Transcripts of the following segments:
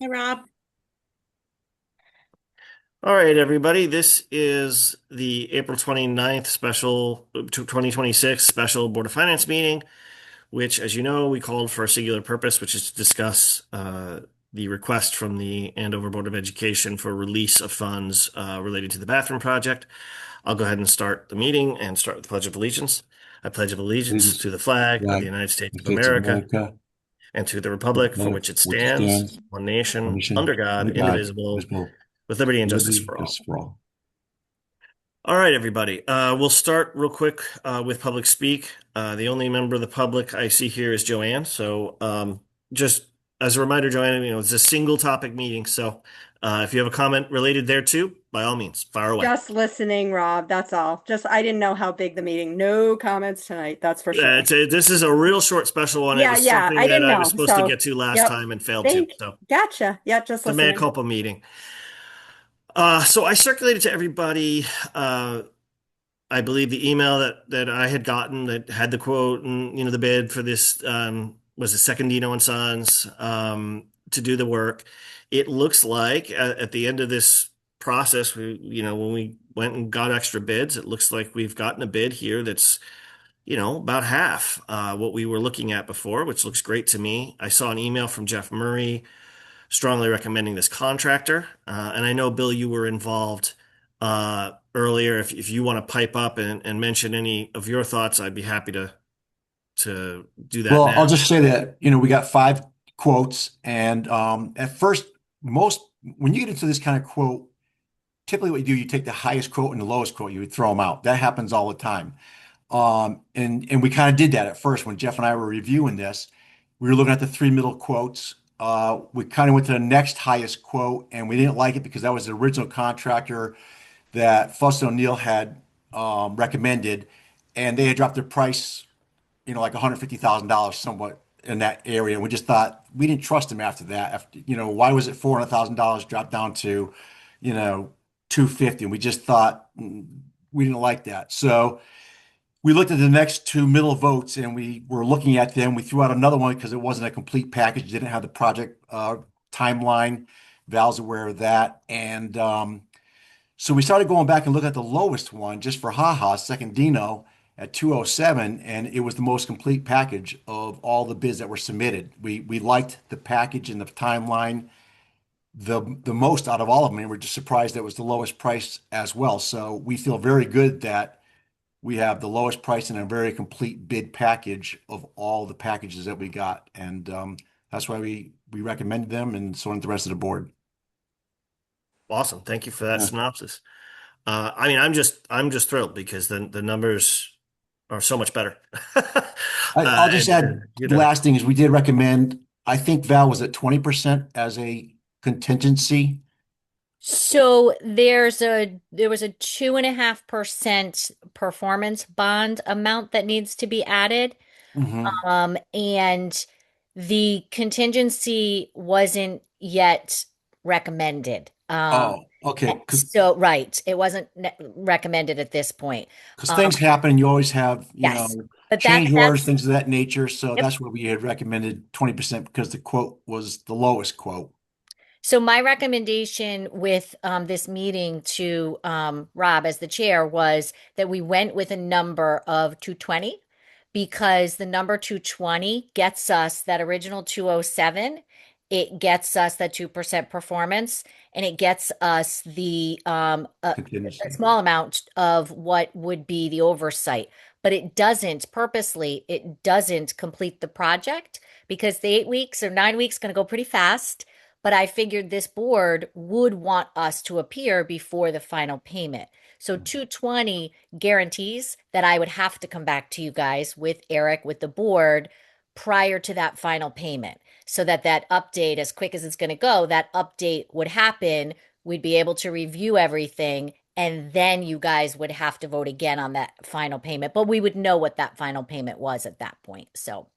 Hey Rob. All right, everybody. This is the April 29th special 2026 special Board of Finance meeting, which, as you know, we called for a singular purpose, which is to discuss the request from the Andover Board of Education for release of funds related to the bathroom project. I'll go ahead and start the meeting and start with the Pledge of Allegiance. I pledge of allegiance Allegiance to the flag of the flag, United States the of States of America America, and to the republic for republic which it which stands, stands, one one nation, nation, under God, under God, indivisible, indivisible, with liberty and with justice liberty, for all. justice for all. All right, everybody. We'll start real quick with public speak. The only member of the public I see here is Joanne. So just as a reminder, Joanne, it's a single topic meeting. So if you have a comment related there too, by all means, fire away. Just listening, Rob. That's all. Just I didn't know how big the meeting. No comments tonight, that's for sure. This is a real short special one. It Yeah, was yeah, something I that didn't I was know. supposed to So, get to last yep. time and failed to. So Gotcha. Yeah, just it's a mea listening. culpa meeting. So I circulated to everybody. I believe the email that I had gotten that had the quote and the bid for this was it Secondino and Sons to do the work. It looks like at the end of this process, when we went and got extra bids, it looks like we've gotten a bid here that's about half what we were looking at before, which looks great to me. I saw an email from Jeff Murray strongly recommending this contractor. And I know, Bill, you were involved earlier. If you want to pipe up and mention any of your thoughts, I'd be happy to do that Well, now. I'll just say that, we got five quotes, and at first, most when you get into this kind of quote, typically what you do, you take the highest quote and the lowest quote, you would throw them out. That happens all the time. And we kind of did that at first when Jeff and I were reviewing this. We were looking at the three middle quotes. We kind of went to the next highest quote, and we didn't like it because that was the original contractor that Fuss O'Neill had recommended, and they had dropped their price, like $150,000 somewhat in that area. And we just thought we didn't trust him after that. After, why was it $400,000 dropped down to, you know, 250? And we just thought we didn't like that. So we looked at the next two middle votes and we were looking at them. We threw out another one because it wasn't a complete package, didn't have the project timeline. Val's aware of that. And so we started going back and looking at the lowest one just for haha, second Dino at 207, and it was the most complete package of all the bids that were submitted. We liked the package and the timeline the most out of all of them, and we're just surprised that it was the lowest price as well. So we feel very good that we have the lowest price and a very complete bid package of all the packages that we got, and that's why we recommended them, and so did the rest of the board. Awesome. Thank you for that Yeah. synopsis. I'm just thrilled because the numbers are so much better. I'll just And add you the done it. last thing is we did recommend, I think Val was at 20% as a contingency. So there was a 2.5% performance bond amount that needs to be added. Hmm. And the contingency wasn't yet recommended. Oh, okay. So right, it wasn't recommended at this point. Because Um, things happen and you always have, yes, but change orders, that's things of that nature. So yep. that's where we had recommended 20% because the quote was the lowest quote. So my recommendation with this meeting to Rob as the chair was that we went with a number of 220 because the number 220 gets us that original 207. It gets us that 2% performance and it gets us a Contingency. small amount of what would be the oversight. But it doesn't purposely, it doesn't complete the project because the 8 weeks or 9 weeks going to go pretty fast, but I figured this board would want us to appear before the final payment. So 220 guarantees that I would have to come back to you guys with Eric, with the board prior to that final payment so that that update, as quick as it's going to go, that update would happen. We'd be able to review everything and then you guys would have to vote again on that final payment, but we would know what that final payment was at that point. So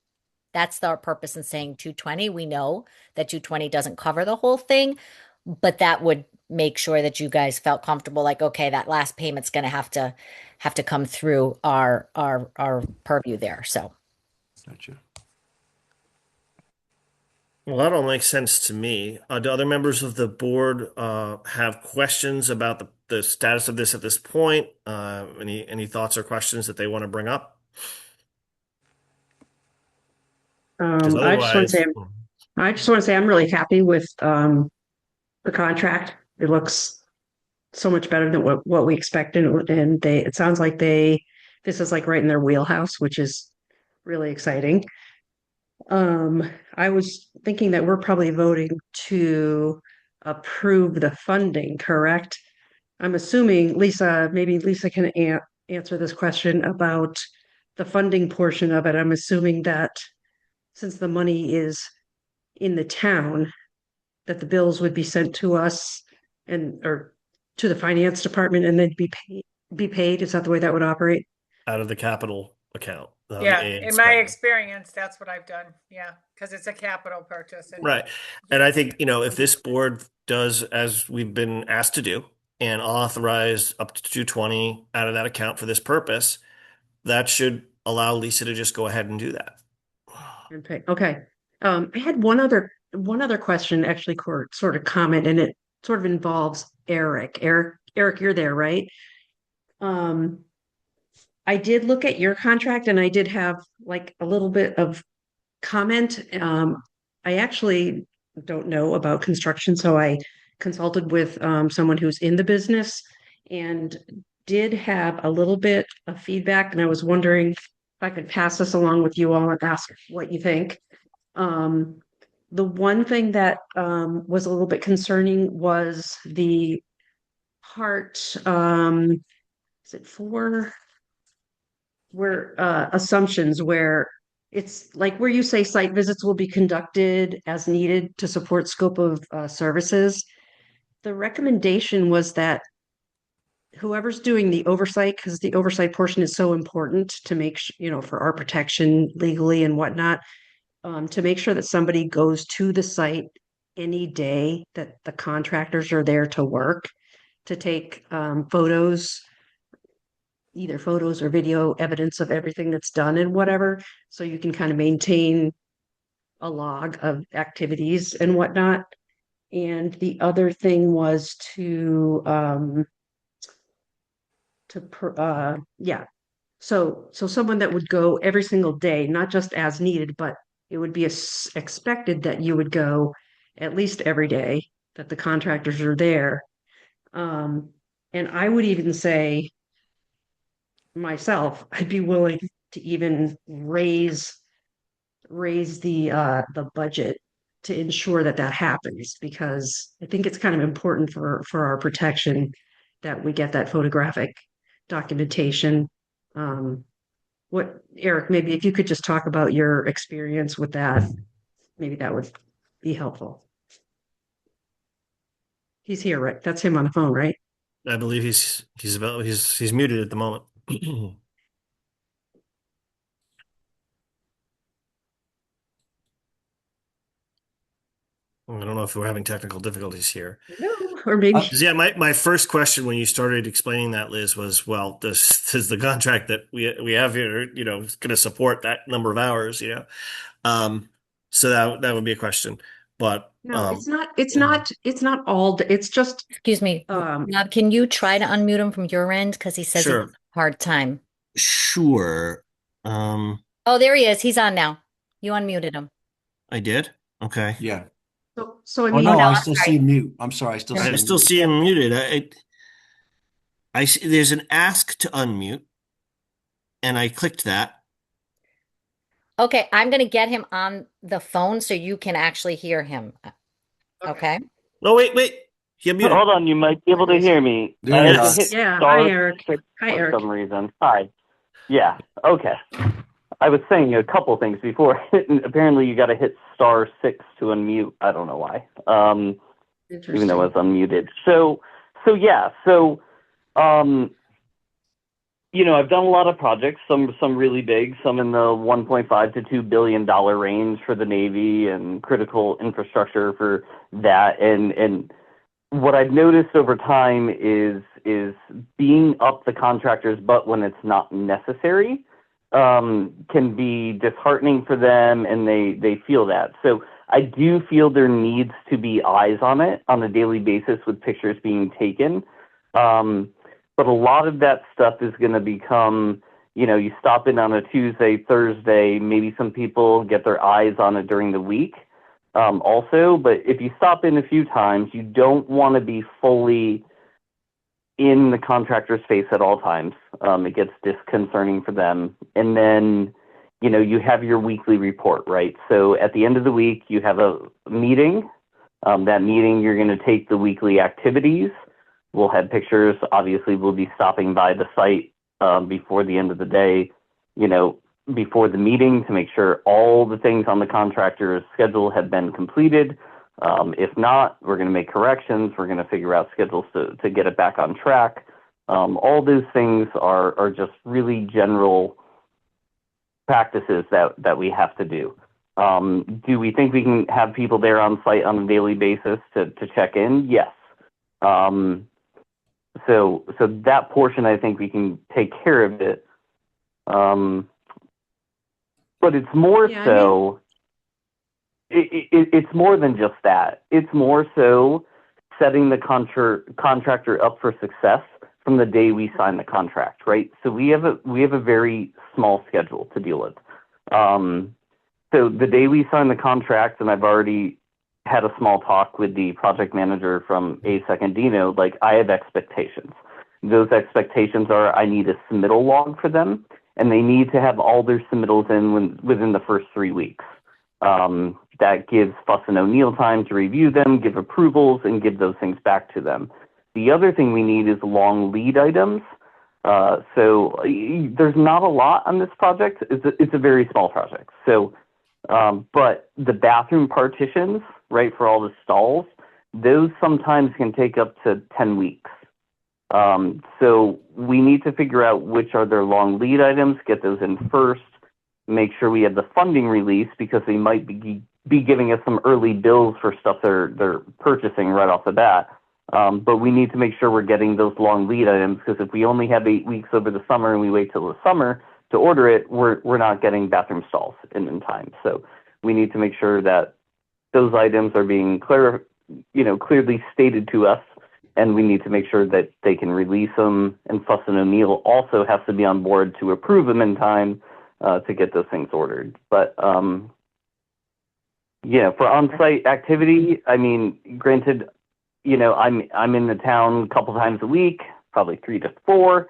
that's our purpose in saying 220. We know that 220 doesn't cover the whole thing, but that would make sure that you guys felt comfortable like okay, that last payment's going to have to come through our purview there. So, Gotcha. Well, that all makes sense to me. Do other members of the board have questions about the status of this at this point? Any thoughts or questions that they want to bring up? Because I just want to otherwise, say, I'm really happy with the contract. It looks so much better than what we expected, and it sounds like this is like right in their wheelhouse, which is really exciting. I was thinking that we're probably voting to approve the funding, correct? I'm assuming Lisa, maybe Lisa can answer this question about the funding portion of it. I'm assuming that since the money is in the town, that the bills would be sent to us or to the finance department and then be paid. Is that the way that would operate? out of the capital account, the Yeah, AA in my spending. experience, that's what I've done. Yeah, because it's a capital purchase. And Right. And I think, if this board does as we've been asked to do and authorize up to 220 out of that account for this purpose, that should allow Lisa to just go ahead and do that. And pay. Okay. I had one other question, actually, sort of comment, and it sort of involves Eric. Eric, you're there, right? Um, I did look at your contract and I did have like a little bit of comment. I actually don't know about construction, so I consulted with someone who's in the business and did have a little bit of feedback. And I was wondering if I could pass this along with you all and ask what you think. Um, the one thing that was a little bit concerning was the part, is it four? Where assumptions where it's like where you say site visits will be conducted as needed to support scope of services. The recommendation was that whoever's doing the oversight, because the oversight portion is so important to make for our protection legally and whatnot, to make sure that somebody goes to the site any day that the contractors are there to work, to take photos, either photos or video evidence of everything that's done and whatever, so you can kind of maintain a log of activities and whatnot. And the other thing was yeah. So someone that would go every single day, not just as needed, but it would be expected that you would go at least every day that the contractors are there. And I would even say myself, I'd be willing to even raise the budget to ensure that that happens, because I think it's kind of important for our protection that we get that photographic documentation. What, Eric, maybe if you could just talk about your experience with that, maybe that would be helpful. He's here, right? That's him on the phone, right? I believe he's muted at the moment. I don't know if we're having technical difficulties here. No, or maybe. Yeah, my first question when you started explaining that, Liz, was, well, does the contract that we have here, going to support that number of hours, So that would be a question. But No, it's not all. It's just. Excuse me, Rob, can you try to unmute him from your end? Because he says Sure. it's a hard time. Sure. Oh, there he is. He's on now. You unmuted him. I did. Okay. Yeah. So I Oh mean, no, no, I I'm still sorry. see mute. I'm sorry, I still see I him still mute. see him muted. I see there's an ask to unmute, and I clicked that. Okay, I'm going to get him on the phone so you can actually hear him. Okay. No, wait. He unmuted. Hold on, you might be able to hear me. There I you had are. to hit Yeah, star hi, Eric. 6 Hi, for Eric. some reason. Hi. Yeah, okay. I was saying a couple things before. Apparently, you got to hit star 6 to unmute. I don't know why. Even though I was unmuted. I've done a lot of projects, some really big, some in the 1.5 to $2 billion range for the Navy and critical infrastructure for that. And what I've noticed over time is being up the contractor's butt when it's not necessary can be disheartening for them, and they feel that. So I do feel there needs to be eyes on it on a daily basis with pictures being taken. But a lot of that stuff is going to become, you know, you stop in on a Tuesday, Thursday, maybe some people get their eyes on it during the week also. But if you stop in a few times, you don't want to be fully in the contractor's face at all times. It gets disconcerting for them. And then, you know, you have your weekly report, right? So at the end of the week, you have a meeting. That meeting, you're going to take the weekly activities. We'll have pictures. Obviously, we'll be stopping by the site before the end of the day, you know, before the meeting to make sure all the things on the contractor's schedule have been completed. If not, we're going to make corrections. We're going to figure out schedules to get it back on track. All those things are just really general practices that we have to do. Do we think we can have people there on site on a daily basis to check in? Yes. So that portion, I think we can take care of it. But it's more so, it's more than just that. It's more so setting the contractor up for success from the day we sign the contract, right? So we have a very small schedule to deal with. So the day we sign the contract, and I've already had a small talk with the project manager from A Secondino, like I have expectations. Those expectations are I need a submittal log for them, and they need to have all their submittals in within the first 3 weeks. That gives Fuss and O'Neill time to review them, give approvals, and give those things back to them. The other thing we need is long lead items. So there's not a lot on this project. It's a very small project. So, but the bathroom partitions, right, for all the stalls, those sometimes can take up to 10 weeks. So we need to figure out which are their long lead items, get those in first, make sure we have the funding release because they might be giving us some early bills for stuff they're purchasing right off the bat. But we need to make sure we're getting those long lead items because if we only have 8 weeks over the summer and we wait till the summer to order it, we're not getting bathroom stalls in time. So we need to make sure that those items are being clearly stated to us, and we need to make sure that they can release them. And Fuss and O'Neill also has to be on board to approve them in time to get those things ordered. But for on-site activity, I mean, granted, you know, I'm in the town a couple times a week, probably 3 to 4.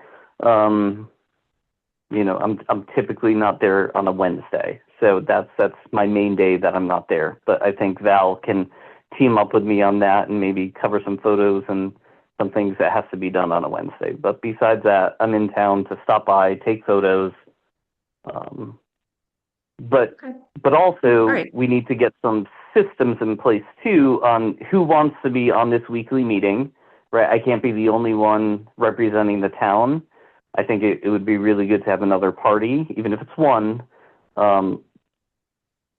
You know, I'm typically not there on a Wednesday, so that's my main day that I'm not there. But I think Val can team up with me on that and maybe cover some photos and some things that has to be done on a Wednesday. But besides that, I'm in town to stop by, take photos. But also we need to get some systems in place too on who wants to be on this weekly meeting, right? I can't be the only one representing the town. I think it would be really good to have another party, even if it's one,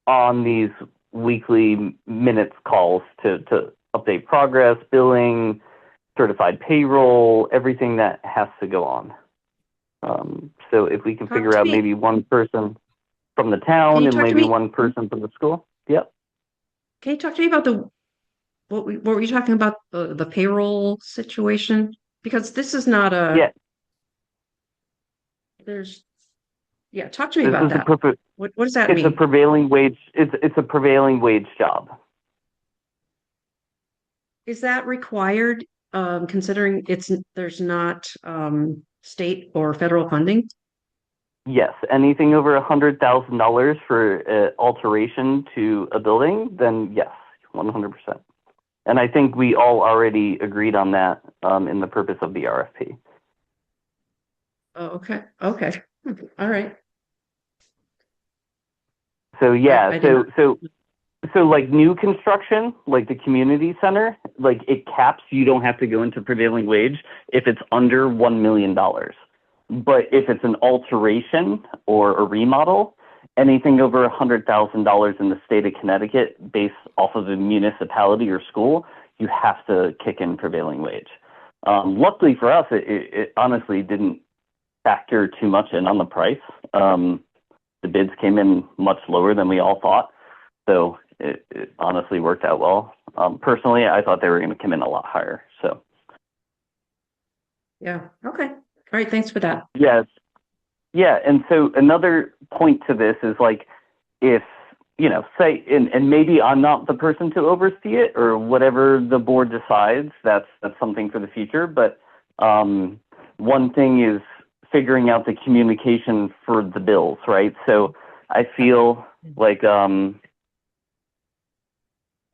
on these weekly minutes calls to update progress, billing, certified payroll, everything that has to go on. So if we can figure out maybe one person from the town and maybe one person from the school. Yep. Can you talk to me about what were you talking about, the payroll situation? Because this is not a talk to me about that. What does that mean? It's a prevailing wage. It's a prevailing wage job. Is that required, considering there's not state or federal funding? Yes, anything over $100,000 for alteration to a building, then yes, 100%. And I think we all already agreed on that in the purpose of the RFP. Oh, okay. Okay. All right. So yeah, so like new construction, like the community center, like it caps, you don't have to go into prevailing wage if it's under $1 million. But if it's an alteration or a remodel, anything over $100,000 in the state of Connecticut based off of a municipality or school, you have to kick in prevailing wage. Luckily for us, it honestly didn't factor too much in on the price. The bids came in much lower than we all thought. So it honestly worked out well. Personally, I thought they were going to come in a lot higher. So Yeah. Okay. All right. Thanks for that. yes, yeah. And so another point to this is like, if say, and maybe I'm not the person to oversee it or whatever the board decides. That's something for the future. But one thing is figuring out the communication for the bills, right? So I feel like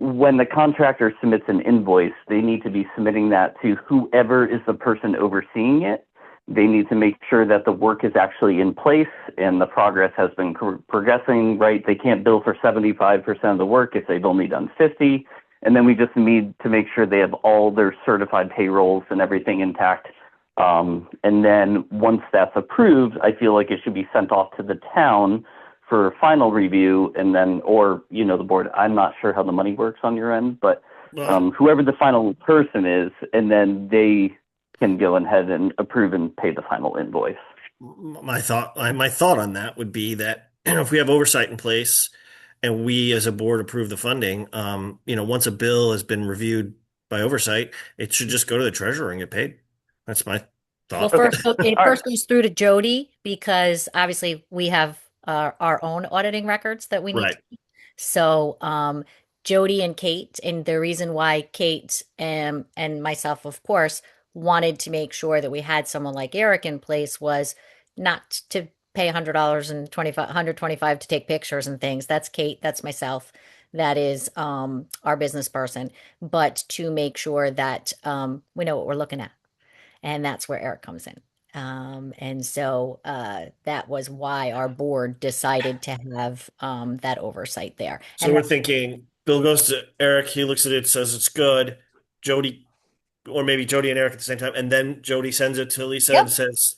when the contractor submits an invoice, they need to be submitting that to whoever is the person overseeing it. They need to make sure that the work is actually in place and the progress has been progressing, right? They can't bill for 75% of the work if they've only done 50. And then we just need to make sure they have all their certified payrolls and everything intact. And then once that's approved, I feel like it should be sent off to the town for final review, and then, or, the board. I'm not sure how the money works on your end, but whoever the final person is, and then they can go ahead and approve and pay the final invoice. My thought on that would be that if we have oversight in place and we as a board approve the funding, once a bill has been reviewed by oversight, it should just go to the treasurer and get paid. That's my Well, thought. first, it All first goes through to Jody because obviously we have our own auditing records that we need Right. to keep. So, Jody and Kate, and the reason why Kate and myself, of course, wanted to make sure that we had someone like Eric in place was not to pay $100 and $125 to take pictures and things. That's Kate, that's myself, that is our business person, but to make sure that we know what we're looking at. And that's where Eric comes in. And so that was why our board decided to have that oversight there. So And we're thinking Bill goes to Eric, he looks at it, says it's good. Jody, or maybe Jody and Eric at the same time, and then Jody sends it to Lisa Yep. and says,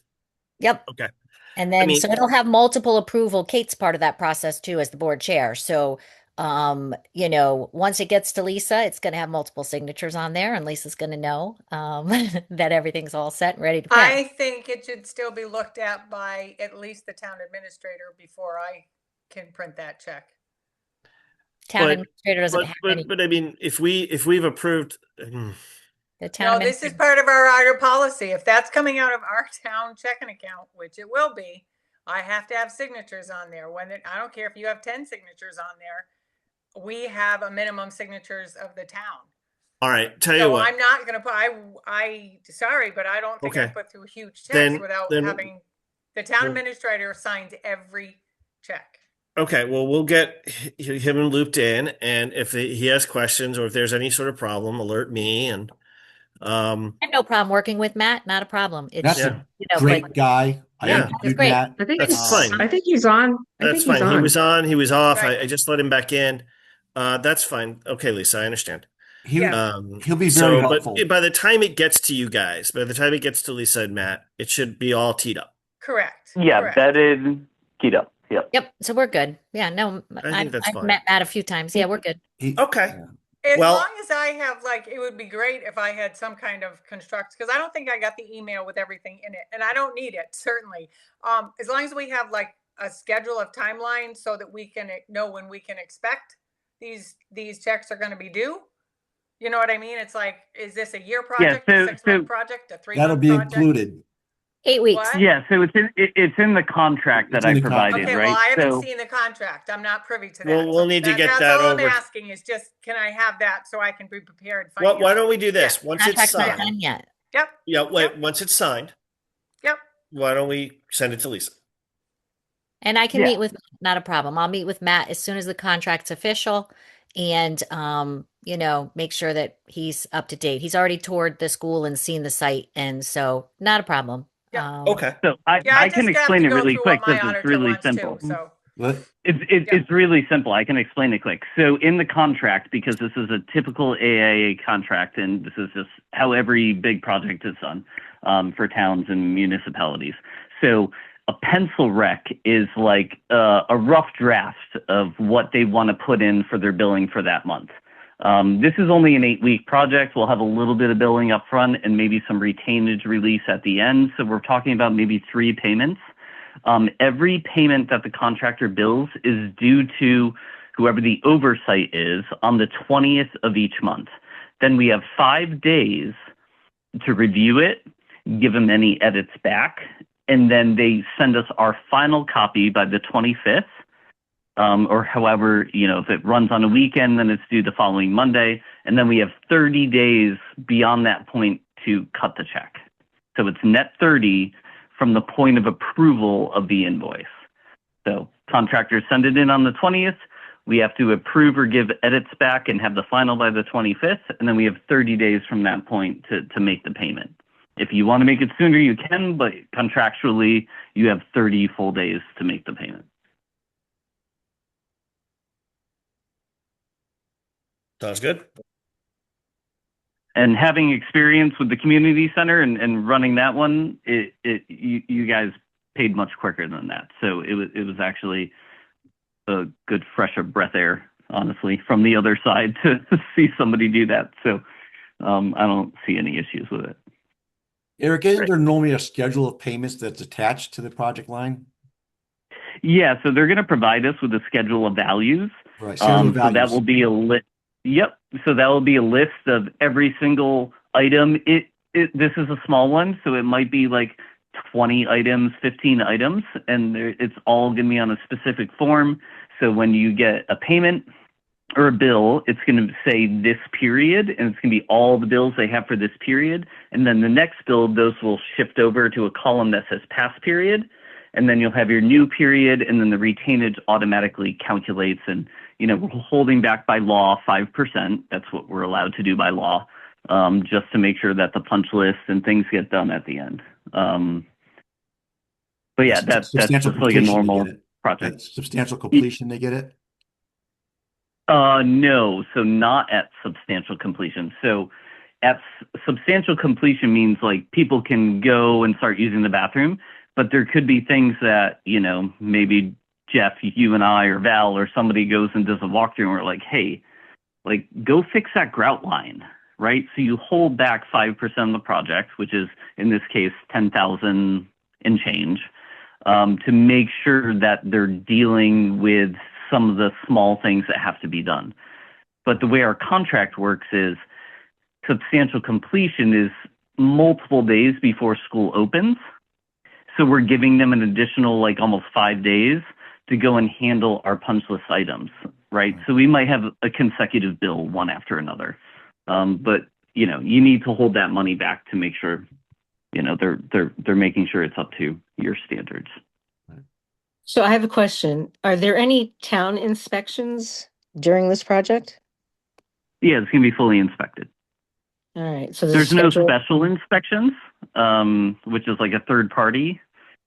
Yep. okay. And then, mean- so it'll have multiple approval. Kate's part of that process too, as the board chair. So, once it gets to Lisa, it's going to have multiple signatures on there, and Lisa's going to know that everything's all set and ready to pay. I think it should still be looked at by at least the town administrator before I can print that check. Town But- administrator doesn't have any. But I mean, if we've approved, The town No, this is administrator. part of our audit policy. If that's coming out of our town checking account, which it will be, I have to have signatures on there. I don't care if you have 10 signatures on there. We have a minimum signatures of the town. all right, tell you So what. I'm not gonna put, sorry, but I don't think I Okay. put through huge Then- checks without then- having, the town then- administrator signs every check. Okay, well, we'll get him looped in, and if he has questions or if there's any sort of problem, alert me. And I have no problem working with Matt. Not a problem. It's That's Yeah. a great but guy. I Yeah. interviewed That's great. Matt. I think That's he's, fine. I think he's on. I that's think he's fine. He on. was on, he was off. Right. I just let him back in. That's fine. Okay, Lisa, I understand. He, Yeah. he'll be very But helpful. by the time it gets to you guys, by the time it gets to Lisa and Matt, it should be all teed up. Correct. Yeah, correct. vetted, keyed up. Yep. Yep. So we're good. Yeah. No, think that's I've fine. met Matt a few times. Yeah, we're good. Okay. As Well- long as I have it would be great if I had some kind of construct, because I don't think I got the email with everything in it, and I don't need it, certainly. As long as we have a schedule of timelines so that we can know when we can expect these checks are going to be due. You know what I mean? It's like, is this a year project, so- a 6-month project, a 3-month That'll be project? included. 8 weeks. What? Yeah, so it's in the contract that It's in I the provided, contract. Okay, right? well, I haven't So seen the contract. I'm not privy to that. We'll need to get that That's all over. I'm asking is just, can I have that so I can be prepared? Why don't we do this? Yeah. Once it's Contract's not signed, done yet. Yep, yeah, wait, once it's signed, yep. why don't we send it to Lisa? And I can Yeah. meet with, not a problem. I'll meet with Matt as soon as the contract's official and, make sure that he's up to date. He's already toured the school and seen the site. And so not a problem. Yeah. Okay. so I Yeah, can just have explain to it go really through quick. what my This is auditor really wants too, simple. so. Let- It's really simple. I can explain it quick. So in the contract, because this is a typical AIA contract, and this is just how every big project is done for towns and municipalities. So a pencil rec is like a rough draft of what they want to put in for their billing for that month. This is only an 8-week project. We'll have a little bit of billing up front and maybe some retainage release at the end. So we're talking about maybe 3 payments. Every payment that the contractor bills is due to whoever the oversight is, on the 20th of each month. Then we have 5 days to review it, give them any edits back, and then they send us our final copy by the 25th. Or however, if it runs on a weekend, then it's due the following Monday. And then we have 30 days beyond that point to cut the check. So it's net 30 from the point of approval of the invoice. So contractors send it in on the 20th. We have to approve or give edits back and have the final by the 25th. And then we have 30 days from that point to make the payment. If you want to make it sooner, you can, but contractually, you have 30 full days to make the payment. Sounds good. And having experience with the community center and running that one, you guys paid much quicker than that. So it was actually a good fresh of breath air, honestly, from the other side to see somebody do that. So I don't see any issues with it. Eric, isn't there normally a schedule of payments that's attached to the project line? Yeah, so they're going to provide us with a schedule of values. Right. So that will be a list. Yep. So that will be a list of every single item. This is a small one, so it might be like 20 items, 15 items, and it's all going to be on a specific form. So when you get a payment or a bill, it's going to say this period, and it's going to be all the bills they have for this period. And then the next bill, those will shift over to a column that says past period. And then you'll have your new period, and then the retainage automatically calculates. And, we're holding back by law 5%. That's what we're allowed to do by law, just to make sure that the punch list and things get done at the end. But yeah, that's just like a normal project. Substantial completion, they get it? No, so not at substantial completion. So at substantial completion means like people can go and start using the bathroom, but there could be things that, maybe Jeff, you and I, or Val, or somebody goes and does a walkthrough and we're like, hey, like go fix that grout line, right? So you hold back 5% of the project, which is in this case, 10,000 and change, to make sure that they're dealing with some of the small things that have to be done. But the way our contract works is substantial completion is multiple days before school opens. So we're giving them an additional like almost 5 days to go and handle our punch list items, right? So we might have a consecutive bill one after another. But you need to hold that money back to make sure, they're making sure it's up to your standards. So I have a question. Are there any town inspections during this project? Yeah, it's going to be fully inspected. All right. So There's no special inspections, which is like a third party,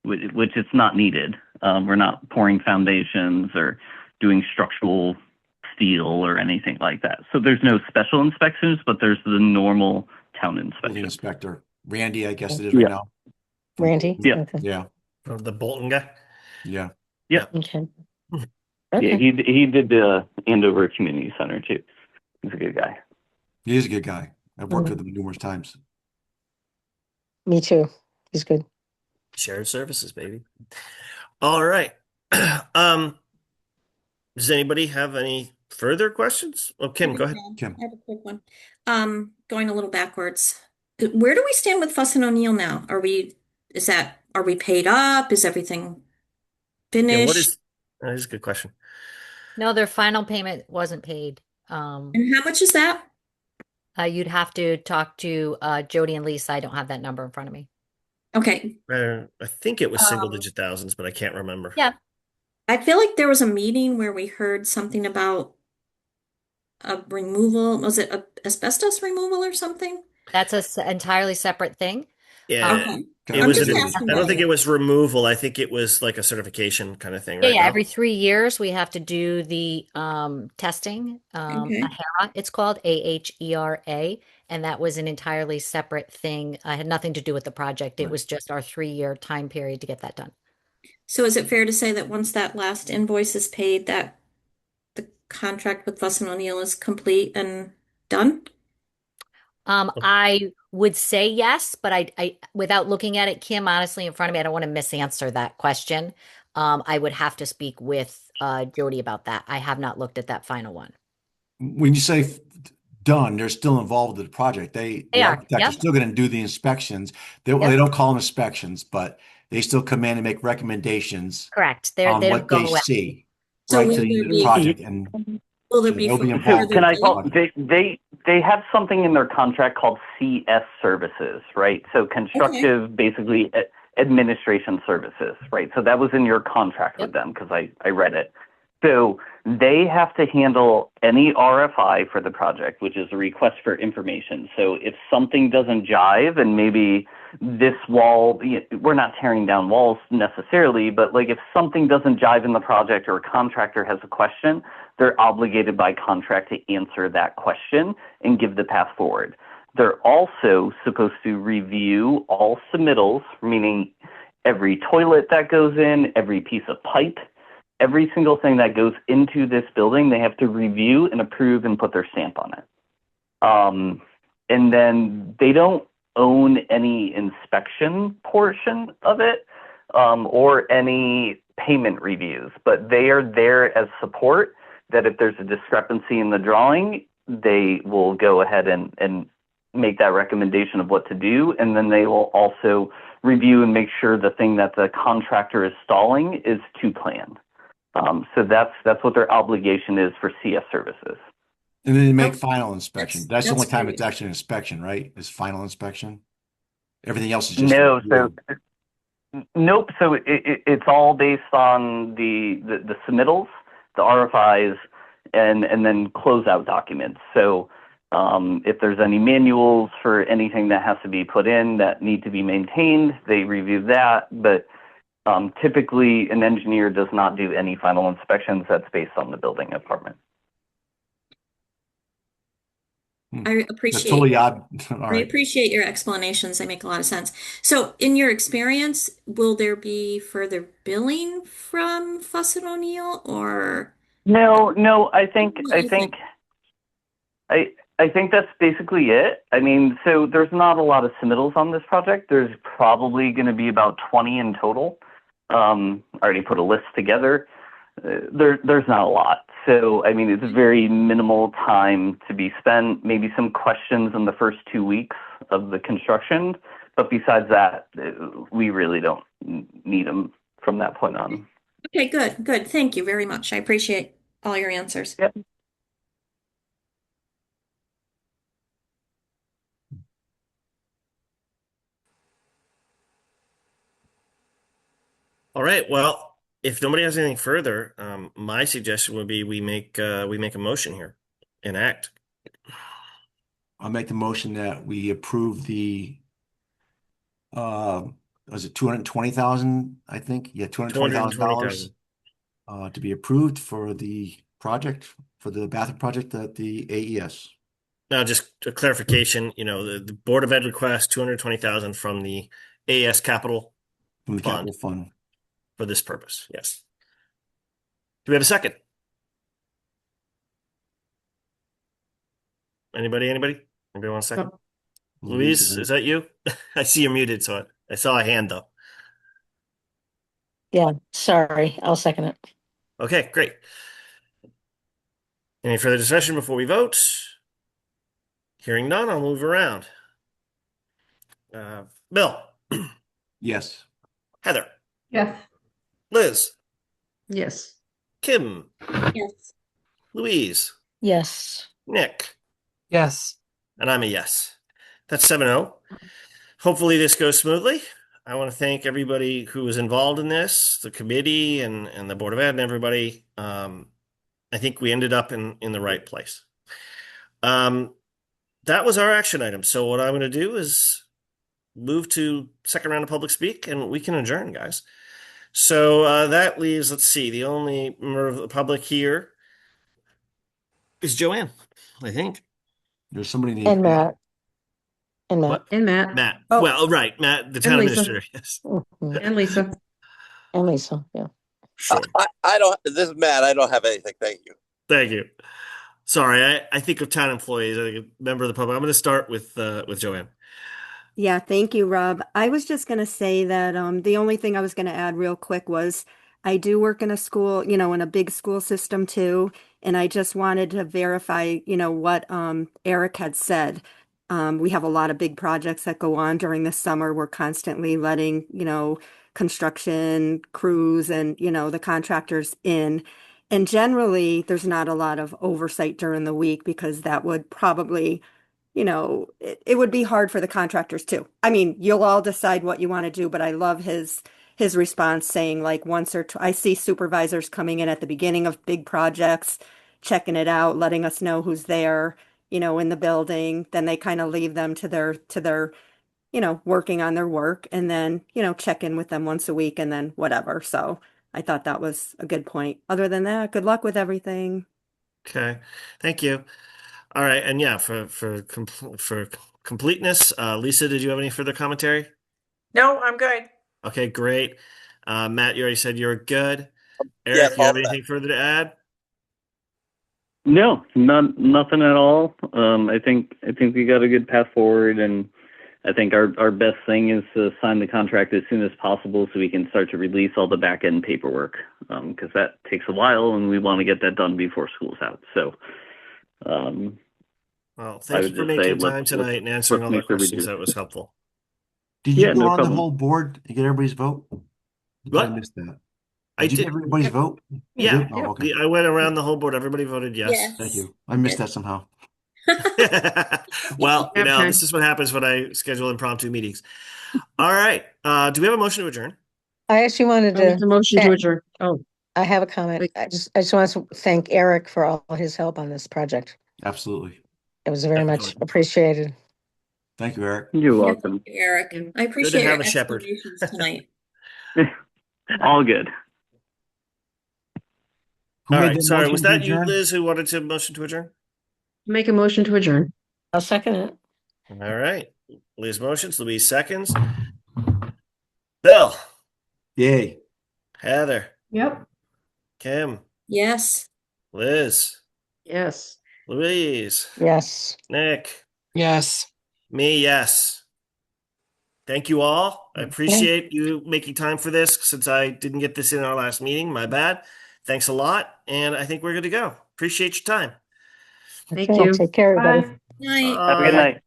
which it's not needed. We're not pouring foundations or doing structural steel or anything like that. So there's no special inspections, but there's the normal town Building inspection. inspector. Randy, I guess it is right now. Randy? Yeah. Okay. Yeah. From the Bolton guy. Yeah. Okay. Yeah, Okay. he did the Andover Community Center too. He's a good guy. He is a good guy. I've worked with him numerous times. Me too. He's good. Shared services, baby. All right. Does anybody have any further questions? Oh, Kim, go ahead. Kim. I have a quick one. Going a little backwards. Where do we stand with Fuss and O'Neill now? Are we paid up? Is everything Yeah, finished? that is a good question. No, their final payment wasn't paid. And how much is that? You'd have to talk to Jody and Lisa. I don't have that number in front of me. Okay. I think it was single digit thousands, but I can't remember. Yeah. I feel like there was a meeting where we heard something about a removal. Was it asbestos removal or something? That's an entirely separate thing. Yeah. Okay. It I'm was just an, asking I don't about think it. it was removal. I think it was like a certification kind of thing, Yeah, right? yeah. Now? Every 3 years, we have to do the testing. Okay. AHERA, it's called AHERA, and that was an entirely separate thing. Had nothing to do with the project. It Right. was just our 3-year time period to get that done. So is it fair to say that once that last invoice is paid, that the contract with Fuss and O'Neill is complete and done? I would say yes, but I without looking at it, Kim, honestly, in front of me, I don't want to misanswer that question. I would have to speak with Jody about that. I have not looked at that final one. When you say done, they're still involved in the project. The They are. architects are Yep. still going to do the inspections. They Yep. don't call them inspections, but they still come in and make recommendations Correct. on They what don't they go away. see, So right, will to there the be, project, and will there so be they'll be So involved. can I in the help? project. They have something in their contract called CS services, right? So constructive, basically administration services, right? So that was in your contract with them because I read it. So they have to handle any RFI for the project, which is a request for information. So if something doesn't jive and maybe this wall, we're not tearing down walls necessarily, but like if something doesn't jive in the project or a contractor has a question, they're obligated by contract to answer that question and give the path forward. They're also supposed to review all submittals, meaning every toilet that goes in, every piece of pipe, every single thing that goes into this building, they have to review and approve and put their stamp on it. And then they don't own any inspection portion of it or any payment reviews, but they are there as support that if there's a discrepancy in the drawing, they will go ahead and make that recommendation of what to do. And then they will also review and make sure the thing that the contractor is stalling is to plan. So that's what their obligation is for CS services. And then they make Nope. final inspection. That's the only time it's actually an inspection, right? Is final inspection. Everything else is just No, so review. nope. So it's all based on the submittals, the RFIs, and then closeout documents. So if there's any manuals for anything that has to be put in that need to be maintained, they review that. But typically, an engineer does not do any final inspections. That's based on the building department. I That's appreciate totally odd. All I right. appreciate your explanations. They make a lot of sense. So, in your experience, will there be further billing from Fuss and O'Neill, or No. I think what do you think? I think that's basically it. I mean, so there's not a lot of submittals on this project. There's probably going to be about 20 in total. I already put a list together. There's not a lot. So, I mean, it's very minimal time to be spent, maybe some questions in the first 2 weeks of the construction. But besides that, we really don't need them from that point on. Okay, good. Thank you very much. I appreciate all your answers. Yep. All right. Well, if nobody has anything further, my suggestion would be we make a motion here and act. I'll make the motion that we approve the was it 220,000, I think? Yeah, $220,000 to be approved for the project, for the bathroom project at the AES. Now, just a clarification, the Board of Ed requests 220,000 from the AES capital From the Fund. capital fund. For this purpose. Yes. Do we have a second? Anybody? Anybody want a second? Louise, is that you? I see you're muted, so I saw a hand though. Yeah, sorry. I'll second it. Okay, great. Any further discussion before we vote? Hearing none, I'll move around. Bill, Yes. Heather, Yes. Liz, Yes. Kim, Yes. Louise, Yes. Nick, Yes. and I'm a yes. That's 7-0. Hopefully this goes smoothly. I want to thank everybody who was involved in this, the committee and the Board of Ed and everybody. I think we ended up in the right place. That was our action item. So what I'm going to do is move to second round of public speak and we can adjourn, guys. So that leaves, let's see, the only member of the public here is Joanne, I think. There's somebody named And Matt. And Matt. What? And Matt. Matt. Oh. Well, right, Matt, the town Lisa. administrator. Yes, Mhm. And Lisa. And Lisa. Yeah. sure. I don't, this is Matt. I don't have anything. Thank you. Thank you. Sorry, I think of town employees. I think a member of the public. I'm going to start with Joanne. Yeah, thank you, Rob. I was just going to say that the only thing I was going to add real quick was I do work in a school, you know, in a big school system too, and I just wanted to verify, you know, what Eric had said. We have a lot of big projects that go on during the summer. We're constantly letting, you know, construction crews and, you know, the contractors in. And generally, there's not a lot of oversight during the week because that would probably, you know, it would be hard for the contractors too. I mean, you'll all decide what you want to do, but I love his response saying like once or I see supervisors coming in at the beginning of big projects, checking it out, letting us know who's there, you know, in the building. Then they kind of leave them to their, you know, working on their work and then, you know, check in with them once a week and then whatever. So I thought that was a good point. Other than that, good luck with everything. Okay, thank you. All right, and yeah, for completeness, Lisa, did you have any further commentary? No, I'm good. Okay, great. Matt, you already said you're good. Yeah, Eric, you all have set. anything further to add? No, nothing at all. I think we got a good path forward, and I think our best thing is to sign the contract as soon as possible so we can start to release all the back end paperwork, because that takes a while, and we want to get that done before school's out. So, Well, I thank would you for just say making time tonight and answering all the make sure we questions. do. That was helpful. Did you Yeah, go no around the problem. whole board and get everybody's vote? Did What? I miss that? I Did you did. get everybody's vote? You Yeah. did? Oh, okay. I went around the whole board. Everybody voted yes. Thank you. I missed that somehow. Well, you know, Okay. this is what happens when I schedule impromptu meetings. All right. Do we have a motion to adjourn? I actually wanted I'll make to the motion to thank- adjourn. Oh, I have a comment. Wait. I just want to thank Eric for all his help on this project. Absolutely. It was very much Definitely. appreciated. Thank you, Eric. You're Yeah, welcome. thank you, Eric. Yeah. I appreciate have your a shepherd. explanations tonight. All good. Who All made right. the Sorry, motion was to that you, adjourn? Liz, who wanted to motion to adjourn? make a motion to adjourn. I'll second it. All right. Liz motions, Louise seconds. Bill, Yay. Heather, Yep. Kim, Yes. Liz, Yes. Louise, Yes. Nick, Yes. me, yes. Thank you all. I appreciate you making time for this since I didn't get this in our last meeting. My bad. Thanks a lot. And I think we're good to go. Appreciate your time. Thank Okay, you. take care, everybody. Night. Have a good night.